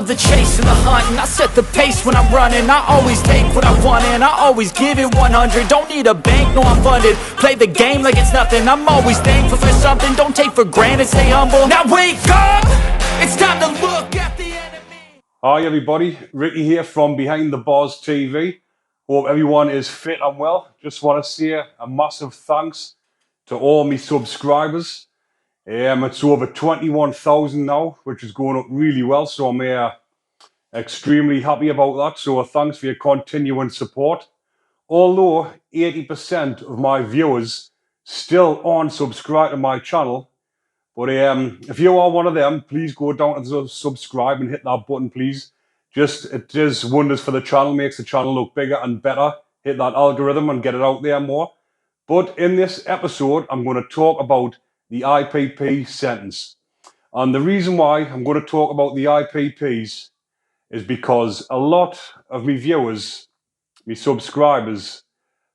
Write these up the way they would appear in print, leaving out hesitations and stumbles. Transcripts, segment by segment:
love the chase and the hunt, and I set the pace when I'm running. I always take what I want and I always give it 100. Don't need a bank, no I'm funded. Play the game like it's nothing. I'm always thankful for something. Don't take for granted, stay humble. Now wake up, it's time to look at the enemy. Hi everybody, Ricky here from Behind the Bars TV. Hope everyone is fit and well. Just want to say a massive thanks to all my subscribers. It's over 21,000 now, which is going up really well, so I'm extremely happy about that. So thanks for your continuing support. Although 80% of my viewers still aren't subscribed to my channel, but if you are one of them, please go down and subscribe and hit that button, please. It does wonders for the channel, makes the channel look bigger and better. Hit that algorithm and get it out there more. But in this episode, I'm going to talk about the IPP sentence. And the reason why I'm going to talk about the IPPs is because a lot of my viewers, my subscribers,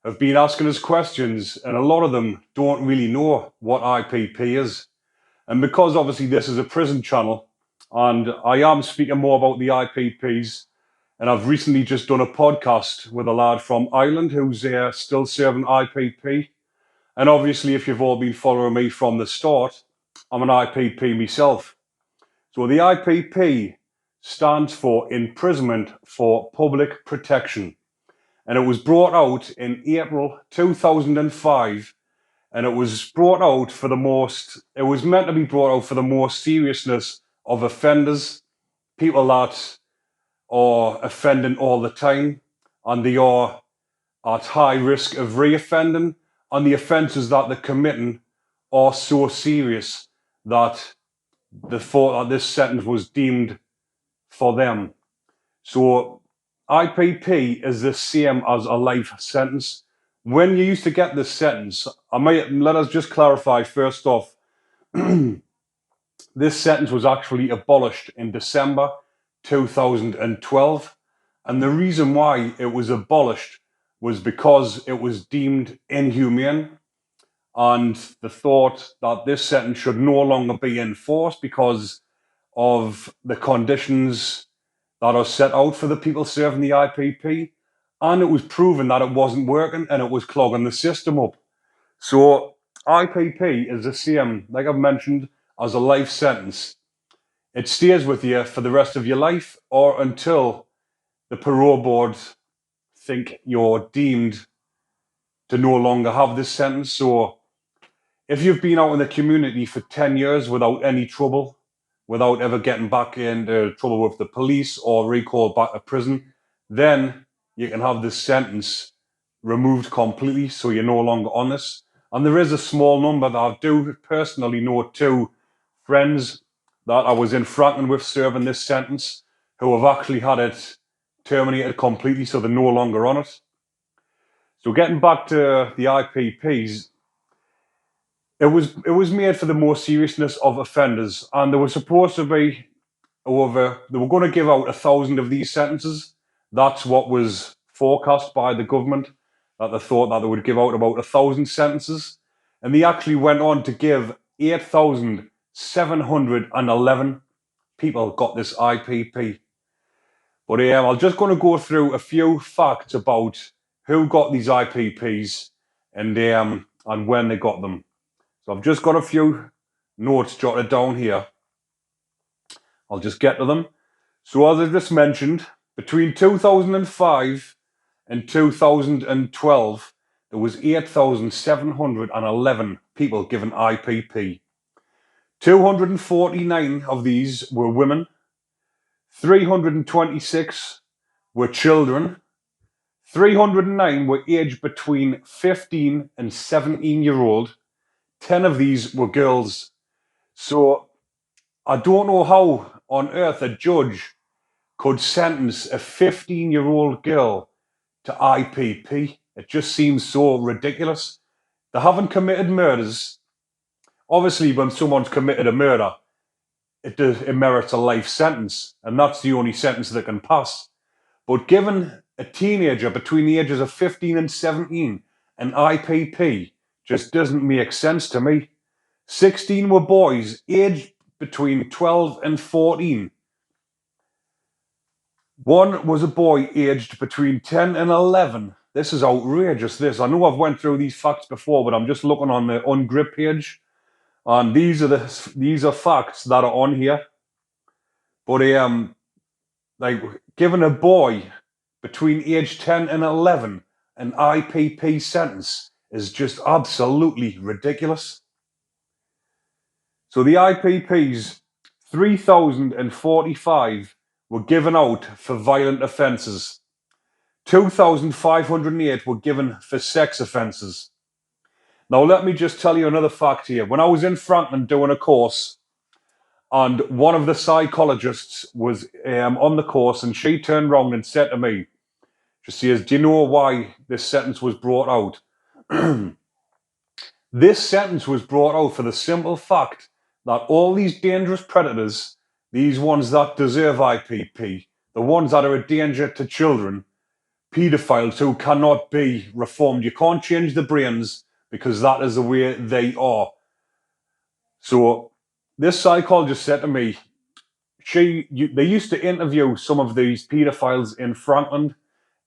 have been asking us questions, and a lot of them don't really know what IPP is. And because obviously this is a prison channel, and I am speaking more about the IPPs, and I've recently just done a podcast with a lad from Ireland who's still serving IPP. And obviously, if you've all been following me from the start, I'm an IPP myself. So the IPP stands for Imprisonment for Public Protection. And it was brought out in April 2005. And it was brought out for it was meant to be brought out for the more seriousness of offenders, people that are offending all the time, and they are at high risk of reoffending, and the offences that they're committing are so serious that they thought that this sentence was deemed for them. So IPP is the same as a life sentence. When you used to get this sentence, let us just clarify first off, this sentence was actually abolished in December 2012. And the reason why it was abolished was because it was deemed inhumane. And the thought that this sentence should no longer be enforced because of the conditions that are set out for the people serving the IPP. And it was proven that it wasn't working and it was clogging the system up. So IPP is the same, like I've mentioned, as a life sentence. It stays with you for the rest of your life or until the parole board think you're deemed to no longer have this sentence. So if you've been out in the community for 10 years without any trouble, without ever getting back into trouble with the police or recalled back to prison, then you can have this sentence removed completely, so you're no longer on this. And there is a small number that I do personally know two friends that I was in Franklin with serving this sentence who have actually had it terminated completely, so they're no longer on it. So getting back to the IPPs, it was made for the more seriousness of offenders, and there was supposed to be they were going to give out 1,000 of these sentences. That's what was forecast by the government, that they thought that they would give out about 1,000 sentences. And they actually went on to give 8,711 people got this IPP. But I'm just going to go through a few facts about who got these IPPs and when they got them. So I've just got a few notes jotted down here. I'll just get to them. So as I just mentioned, between 2005 and 2012, there was 8,711 people given IPP. 249 of these were women. 326 were children. 309 were aged between 15 and 17-year-old. 10 of these were girls. So I don't know how on earth a judge could sentence a 15-year-old girl to IPP. It just seems so ridiculous. They haven't committed murders. Obviously, when someone's committed a murder, it merits a life sentence, and that's the only sentence that can pass. But given a teenager between the ages of 15 and 17 an IPP just doesn't make sense to me. 16 were boys aged between 12 and 14. One was a boy aged between 10 and 11. This is outrageous, this. I know I've went through these facts before, but I'm just looking on the Ungrip page, and these are facts that are on here. But like giving a boy between age 10 and 11 an IPP sentence is just absolutely ridiculous. So the IPPs, 3,045 were given out for violent offences. 2,508 were given for sex offences. Now, let me just tell you another fact here. When I was in Franklin doing a course, and one of the psychologists was on the course, and she turned around and said to me, she says, "Do you know why this sentence was brought out?" This sentence was brought out for the simple fact that all these dangerous predators, these ones that deserve IPP, the ones that are a danger to children, paedophiles who cannot be reformed. You can't change the brains because that is the way they are. So this psychologist said to me, they used to interview some of these paedophiles in Franklin,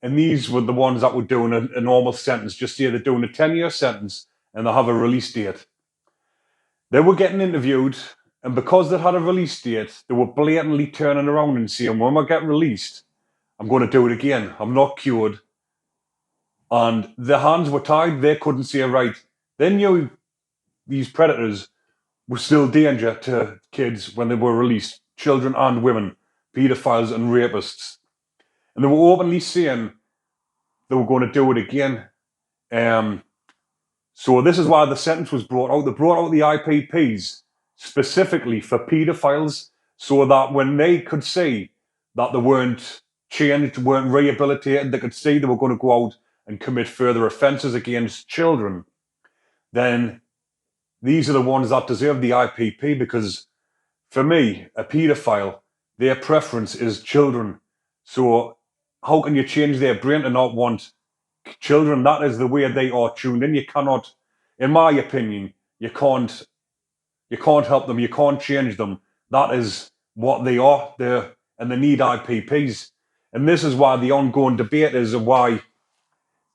and these were the ones that were doing a normal sentence. Just say they're doing a 10-year sentence and they have a release date. They were getting interviewed, and because they had a release date, they were blatantly turning around and saying, when I get released, I'm going to do it again. I'm not cured. And their hands were tied. They couldn't say right. They knew these predators were still danger to kids when they were released, children and women, paedophiles and rapists. And they were openly saying they were going to do it again. So this is why the sentence was brought out. They brought out the IPPs specifically for paedophiles so that when they could see that they weren't changed, weren't rehabilitated, they could see they were going to go out and commit further offences against children, then these are the ones that deserve the IPP, because for me, a paedophile, their preference is children. So how can you change their brain to not want children? That is the way they are tuned in. You cannot, in my opinion, you can't help them. You can't change them. That is what they are. And they need IPPs. And this is why the ongoing debate is why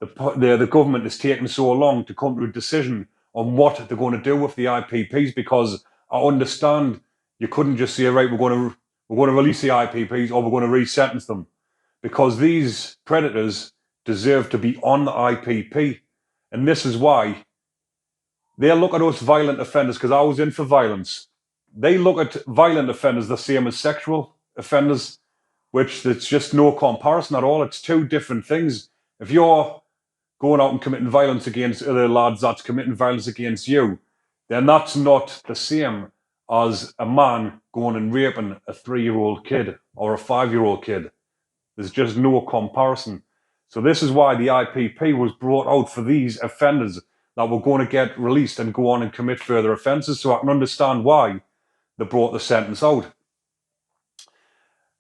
the government is taking so long to come to a decision on what they're going to do with the IPPs, because I understand you couldn't just say, right, we're going to release the IPPs or we're going to re-sentence them, because these predators deserve to be on the IPP. And this is why they look at us violent offenders, because I was in for violence. They look at violent offenders the same as sexual offenders, which it's just no comparison at all. It's two different things. If you're going out and committing violence against other lads that's committing violence against you, then that's not the same as a man going and raping a 3-year-old kid or a 5-year-old kid. There's just no comparison. So this is why the IPP was brought out for these offenders that were going to get released and go on and commit further offences. So I can understand why they brought the sentence out.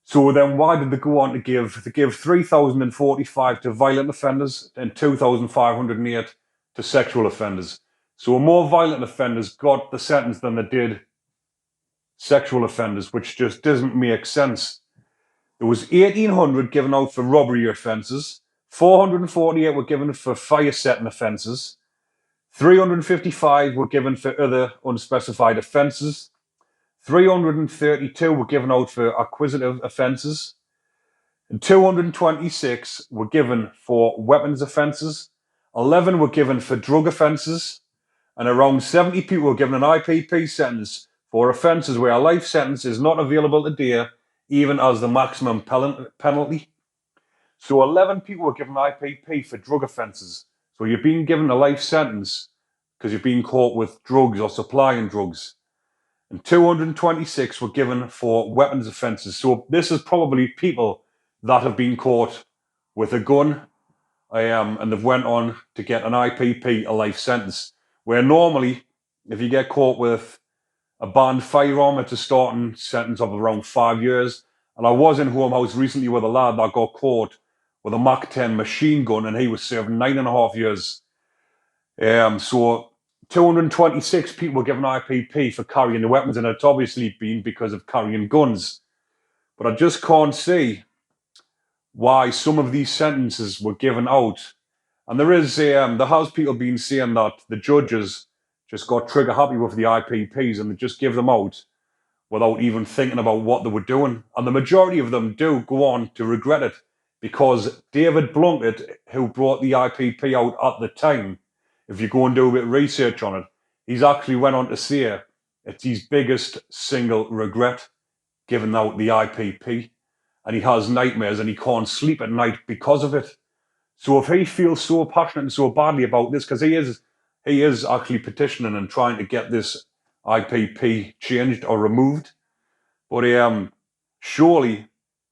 So then why did they go on to give 3,045 to violent offenders and 2,508 to sexual offenders? So more violent offenders got the sentence than they did sexual offenders, which just doesn't make sense. There was 1,800 given out for robbery offences, 448 were given for fire setting offences, 355 were given for other unspecified offences, 332 were given out for acquisitive offences, and 226 were given for weapons offences, 11 were given for drug offences, and around 70 people were given an IPP sentence for offences where a life sentence is not available today, even as the maximum penalty. So 11 people were given IPP for drug offences. So you're being given a life sentence because you've been caught with drugs or supplying drugs. And 226 were given for weapons offences. So this is probably people that have been caught with a gun, and they've went on to get an IPP, a life sentence. Where normally, if you get caught with a banned firearm, it's a starting sentence of around 5 years. And I was in Home House recently with a lad that got caught with a Mach 10 machine gun, and he was serving 9.5 years. So 226 people were given IPP for carrying the weapons, and it's obviously been because of carrying guns. But I just can't see why some of these sentences were given out. And there has people been saying that the judges just got trigger happy with the IPPs and they just give them out without even thinking about what they were doing. And the majority of them do go on to regret it, because David Blunkett, who brought the IPP out at the time, if you go and do a bit of research on it, he's actually went on to say it's his biggest single regret, giving out the IPP. And he has nightmares and he can't sleep at night because of it. So if he feels so passionate and so badly about this, because he is actually petitioning and trying to get this IPP changed or removed, but surely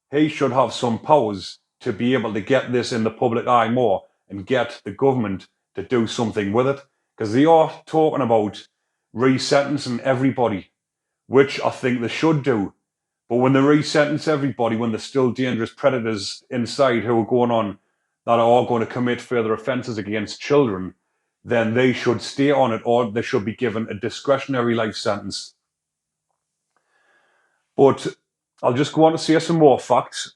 he should have some powers to be able to get this in the public eye more and get the government to do something with it, because they are talking about resentencing everybody, which I think they should do. But when they re-sentence everybody, when there's still dangerous predators inside who are going on that are going to commit further offences against children, then they should stay on it, or they should be given a discretionary life sentence. But I'll just go on to say some more facts.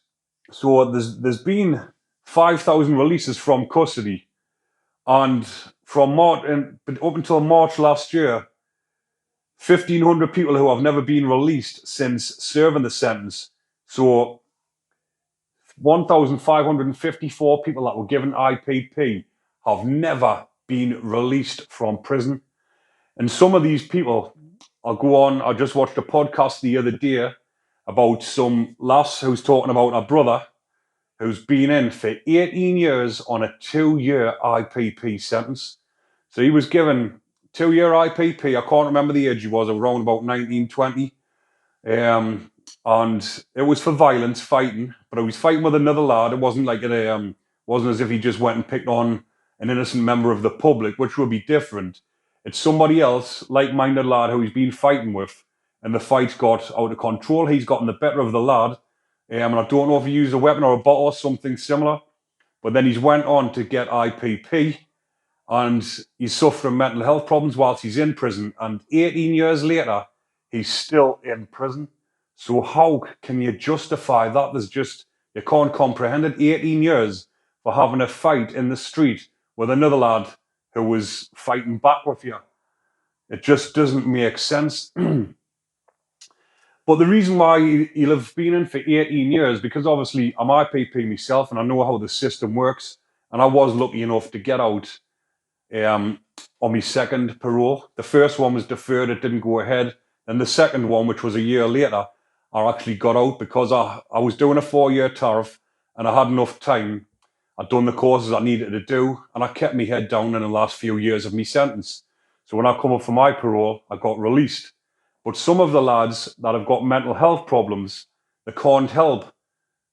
So there's been 5,000 releases from custody, and up until March last year, 1,500 people who have never been released since serving the sentence. So 1,554 people that were given IPP have never been released from prison. And some of these people, I just watched a podcast the other day about some lass who's talking about her brother who's been in for 18 years on a 2-year IPP sentence. So he was given 2-year IPP. I can't remember the age he was, around about 19, 20. And it was for violence, fighting, but he was fighting with another lad. It wasn't like wasn't as if he just went and picked on an innocent member of the public, which would be different. It's somebody else, like-minded lad, who he's been fighting with, and the fight got out of control. He's gotten the better of the lad, and I don't know if he used a weapon or a bottle or something similar, but then he's went on to get IPP, and he's suffering mental health problems whilst he's in prison, and 18 years later, he's still in prison. So how can you justify that? You can't comprehend it. 18 years for having a fight in the street with another lad who was fighting back with you. It just doesn't make sense. But the reason why he'll have been in for 18 years, because obviously I'm IPP myself and I know how the system works, and I was lucky enough to get out on my second parole. The first one was deferred, it didn't go ahead. And the second one, which was a year later, I actually got out because I was doing a 4-year tariff and I had enough time. I'd done the courses I needed to do, and I kept my head down in the last few years of my sentence. So when I come up for my parole, I got released. But some of the lads that have got mental health problems, they can't help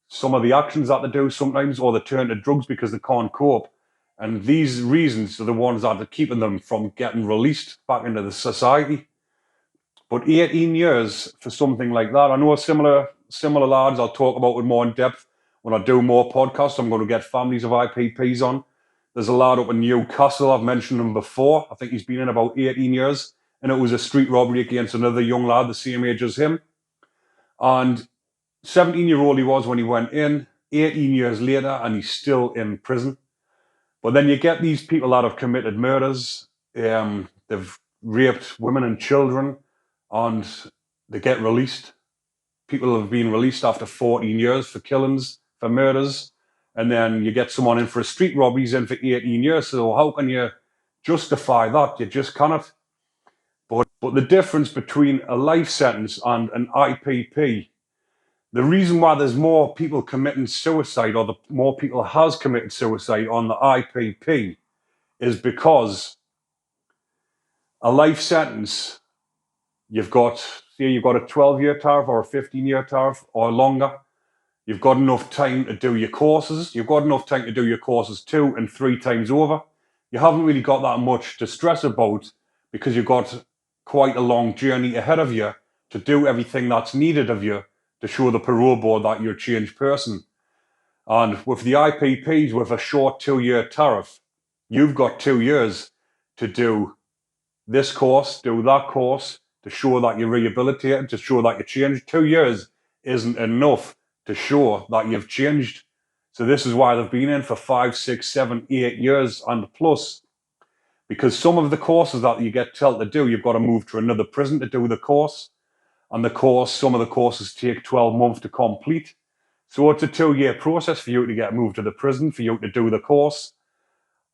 some of the actions that they do sometimes, or they turn to drugs because they can't cope. And these reasons are the ones that are keeping them from getting released back into the society. But 18 years for something like that. I know similar lads I'll talk about with more in depth when I do more podcasts. I'm going to get families of IPPs on. There's a lad up in Newcastle, I've mentioned him before. I think he's been in about 18 years, and it was a street robbery against another young lad the same age as him. And 17-year-old he was when he went in, 18 years later, and he's still in prison. But then you get these people that have committed murders, they've raped women and children, and they get released. People have been released after 14 years for killings, for murders, and then you get someone in for a street robbery, he's in for 18 years. So how can you justify that? You just cannot. But the difference between a life sentence and an IPP, the reason why there's more people committing suicide, or more people has committed suicide on the IPP, is because a life sentence, you've got a 12-year tariff or a 15-year tariff or longer. You've got enough time to do your courses. You've got enough time to do your courses 2 and 3 times over. You haven't really got that much to stress about, because you've got quite a long journey ahead of you to do everything that's needed of you to show the parole board that you're a changed person. And with the IPPs, with a short 2-year tariff, you've got 2 years to do this course, do that course, to show that you're rehabilitated, to show that you changed. 2 years isn't enough to show that you've changed. So this is why they've been in for 5, 6, 7, 8 years and plus, because some of the courses that you get told to do, you've got to move to another prison to do the course. And some of the courses take 12 months to complete. So it's a 2-year process for you to get moved to the prison, for you to do the course.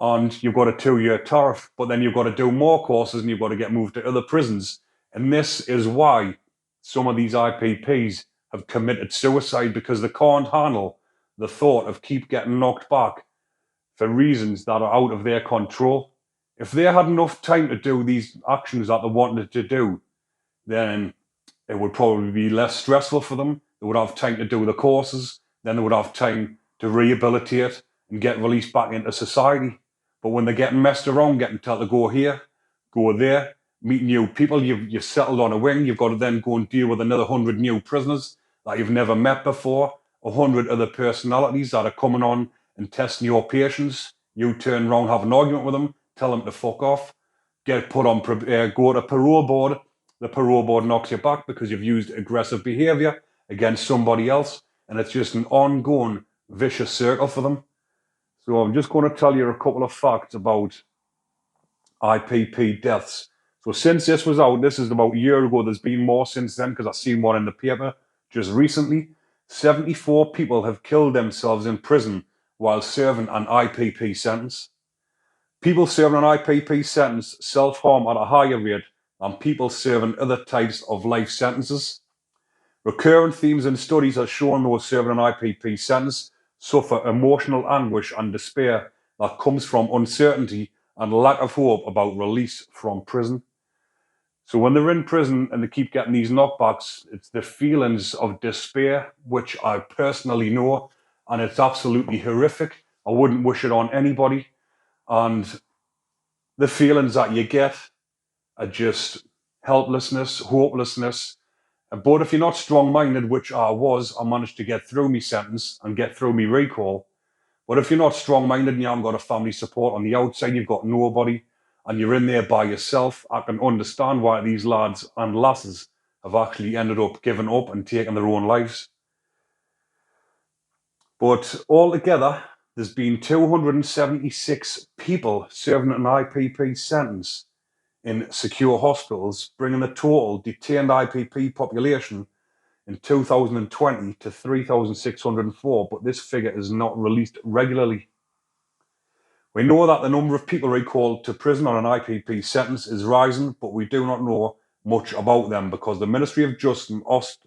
And you've got a 2-year tariff, but then you've got to do more courses and you've got to get moved to other prisons. And this is why some of these IPPs have committed suicide, because they can't handle the thought of keep getting knocked back for reasons that are out of their control. If they had enough time to do these actions that they wanted to do, then it would probably be less stressful for them. They would have time to do the courses, then they would have time to rehabilitate and get released back into society. But when they're getting messed around, getting told to go here, go there, meet new people, you've settled on a wing, you've got to then go and deal with another 100 new prisoners that you've never met before, 100 other personalities that are coming on and testing your patience. You turn around, have an argument with them, tell them to fuck off, get put on, go to parole board. The parole board knocks you back because you've used aggressive behaviour against somebody else, and it's just an ongoing vicious circle for them. So I'm just going to tell you a couple of facts about IPP deaths. So since this was out, this is about a year ago, there's been more since then because I've seen one in the paper just recently. 74 people have killed themselves in prison while serving an IPP sentence. People serving an IPP sentence self-harm at a higher rate than people serving other types of life sentences. Recurrent themes in studies have shown those serving an IPP sentence suffer emotional anguish and despair that comes from uncertainty and lack of hope about release from prison. So when they're in prison and they keep getting these knockbacks, it's the feelings of despair, which I personally know, and it's absolutely horrific. I wouldn't wish it on anybody. And the feelings that you get are just helplessness, hopelessness. But if you're not strong-minded, which I was, I managed to get through my sentence and get through my recall. But if you're not strong-minded and you haven't got a family support on the outside, you've got nobody, and you're in there by yourself, I can understand why these lads and lasses have actually ended up giving up and taking their own lives. But altogether, there's been 276 people serving an IPP sentence in secure hospitals, bringing the total detained IPP population in 2020 to 3,604, but this figure is not released regularly. We know that the number of people recalled to prison on an IPP sentence is rising, but we do not know much about them because the Ministry of Justice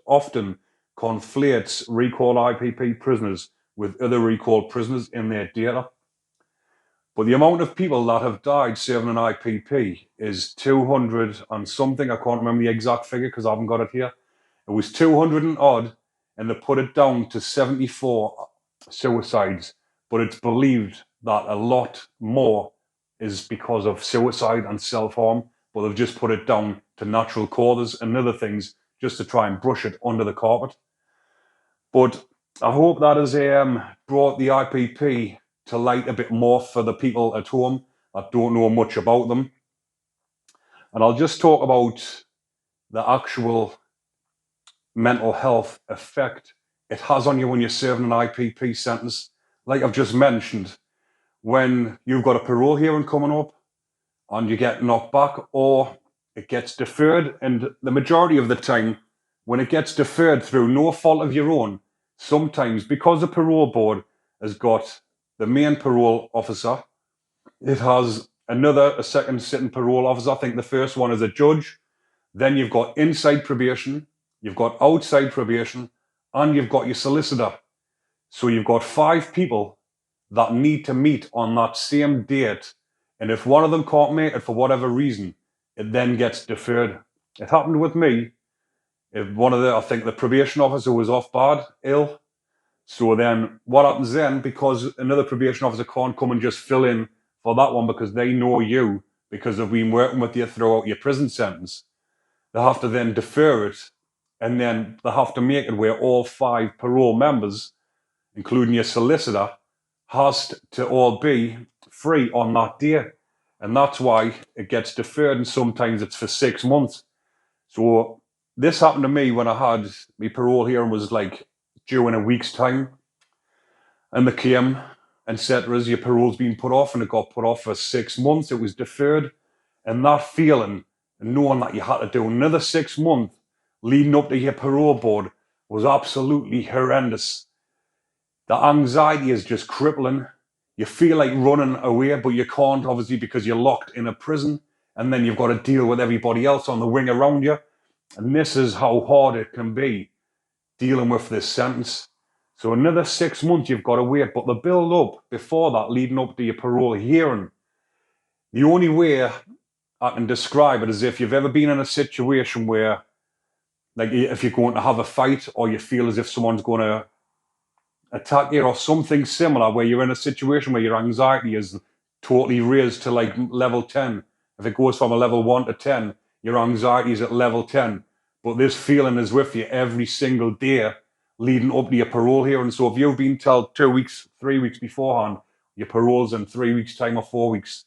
often conflates recalled IPP prisoners with other recalled prisoners in their data. But the amount of people that have died serving an IPP is 200 and something. I can't remember the exact figure because I haven't got it here. It was 200 and odd, and they put it down to 74 suicides. But it's believed that a lot more is because of suicide and self-harm, but they've just put it down to natural causes and other things just to try and brush it under the carpet. But I hope that has brought the IPP to light a bit more for the people at home that don't know much about them. And I'll just talk about the actual mental health effect it has on you when you're serving an IPP sentence. Like I've just mentioned, when you've got a parole hearing coming up and you get knocked back or it gets deferred, and the majority of the time when it gets deferred through no fault of your own, sometimes because the parole board has got the main parole officer, it has a second sitting parole officer. I think the first one is a judge. Then you've got inside probation, you've got outside probation, and you've got your solicitor. So you've got 5 people that need to meet on that same date. And if one of them can't make it for whatever reason, it then gets deferred. It happened with me. If I think the probation officer was off bad, ill. So then what happens then, because another probation officer can't come and just fill in for that one because they know you, because they've been working with you throughout your prison sentence, they have to then defer it, and then they have to make it where all 5 parole members, including your solicitor, has to all be free on that day. And that's why it gets deferred, and sometimes it's for 6 months. So this happened to me when I had my parole hearing was like due in a week's time. And they came and said to us, your parole's been put off, and it got put off for 6 months. It was deferred. And that feeling, and knowing that you had to do another 6 months leading up to your parole board, was absolutely horrendous. The anxiety is just crippling. You feel like running away, but you can't, obviously, because you're locked in a prison. And then you've got to deal with everybody else on the wing around you. And this is how hard it can be, dealing with this sentence. So another 6 months you've got to wait. But the build up before that, leading up to your parole hearing, the only way I can describe it is if you've ever been in a situation where, like, if you're going to have a fight, or you feel as if someone's going to attack you, or something similar, where you're in a situation where your anxiety is totally raised to like level 10. If it goes from a level 1 to 10, your anxiety is at level 10. But this feeling is with you every single day leading up to your parole hearing. So if you've been told 2 weeks, 3 weeks beforehand, your parole's in 3 weeks' time or 4 weeks,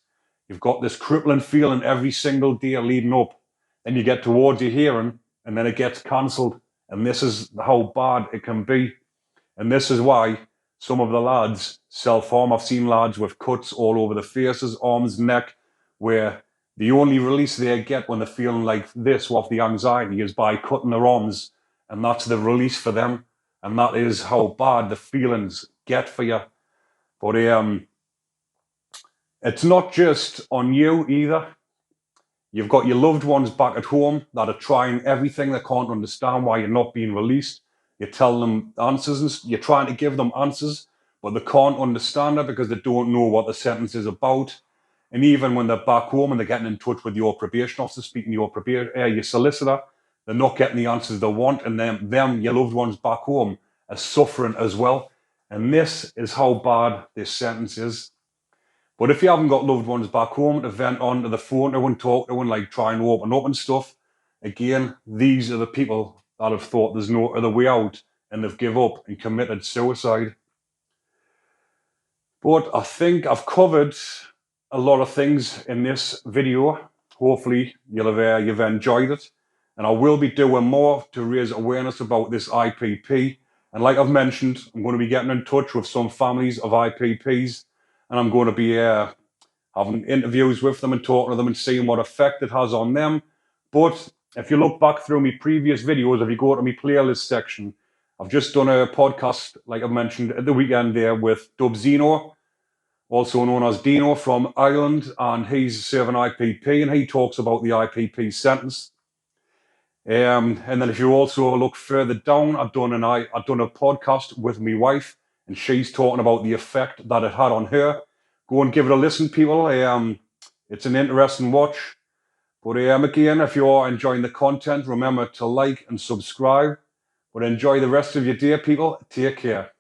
you've got this crippling feeling every single day leading up. Then you get towards your hearing, and then it gets cancelled. And this is how bad it can be. And this is why some of the lads self-harm. I've seen lads with cuts all over the faces, arms, neck, where the only release they get when they're feeling like this off the anxiety is by cutting their arms. And that's the release for them. And that is how bad the feelings get for you. But it's not just on you either. You've got your loved ones back at home that are trying everything. They can't understand why you're not being released. You tell them answers, and you're trying to give them answers, but they can't understand it because they don't know what the sentence is about. And even when they're back home and they're getting in touch with your probation officer, speaking to your solicitor, they're not getting the answers they want, and them, your loved ones back home, are suffering as well. And this is how bad this sentence is. But if you haven't got loved ones back home to vent onto the phone to and talk to and like try and open up and stuff, again, these are the people that have thought there's no other way out, and they've give up and committed suicide. But I think I've covered a lot of things in this video. Hopefully you've enjoyed it. And I will be doing more to raise awareness about this IPP. And like I've mentioned, I'm going to be getting in touch with some families of IPPs, and I'm going to be having interviews with them and talking to them and seeing what effect it has on them. But if you look back through my previous videos, if you go to my playlist section, I've just done a podcast, like I mentioned, at the weekend there with Dubzino, also known as Dino from Ireland, and he's serving IPP, and he talks about the IPP sentence. And then if you also look further down, I've done a podcast with my wife, and she's talking about the effect that it had on her. Go and give it a listen, people. It's an interesting watch. But again, if you are enjoying the content, remember to like and subscribe. But enjoy the rest of your day, people. Take care.